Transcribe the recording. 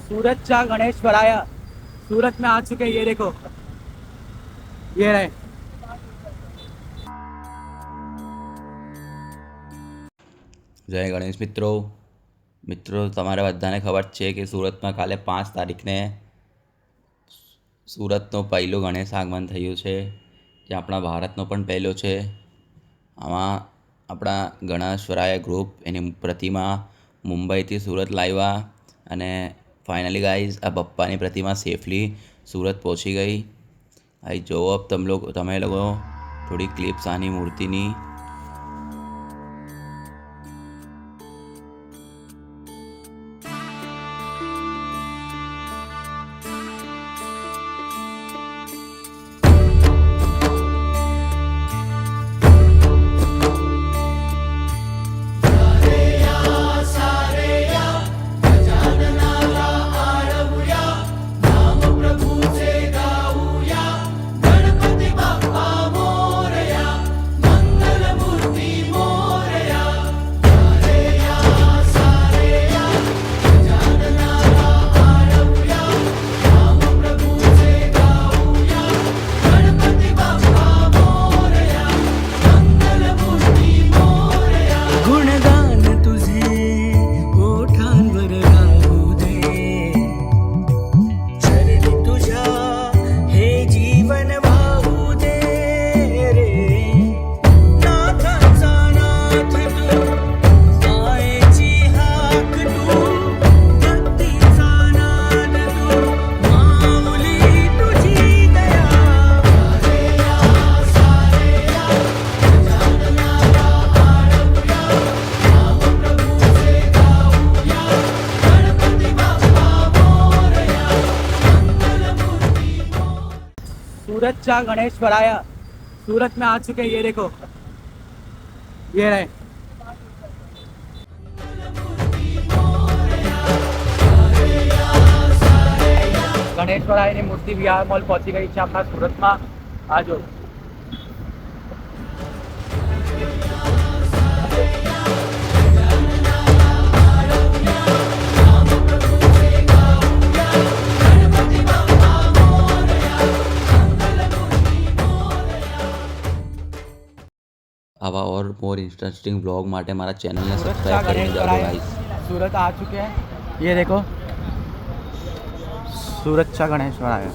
सूरत चा गणेश भराया सूरत में आ चुके हैं। ये देखो, ये रहे। જય ગણેશ મિત્રો તમારા બધાને ખબર છે કે સુરતમાં કાલે 5 તારીખને સુરતનો પહેલો ગણેશ આગમન થયું છે, જે આપણા ભારતનો પણ પહેલો છે. આમાં આપણા ગણેશવરાય ગ્રુપ એની પ્રતિમા મુંબઈથી સુરત લાવ્યા અને ફાઇનલી ગાઈઝ આ બપ્પાની પ્રતિમા સેફલી સુરત પહોંચી ગઈ. અહીં જોવો તમે લોકો થોડી ક્લિપ્સ આની મૂર્તિની. सूरत चा गणेश भराया सूरत में आ चुके हैं। ये देखो, ये रहे। गणेश ભરાયની મૂર્તિ વિહાર મોલ પહોંચી ગઈ છે આપણા સુરતમાં. આ જો આવા ઓર મોર ઇન્ટરેસ્ટિંગ બ્લોગ માટે મારા ચેનલને सूरत चा સબસ્ક્રાઈબ કરીને गणेश જાજો भराया ગાઈસ. सूरत आ चुके हैं। ये देखो, सूरत चा गणेश भराया.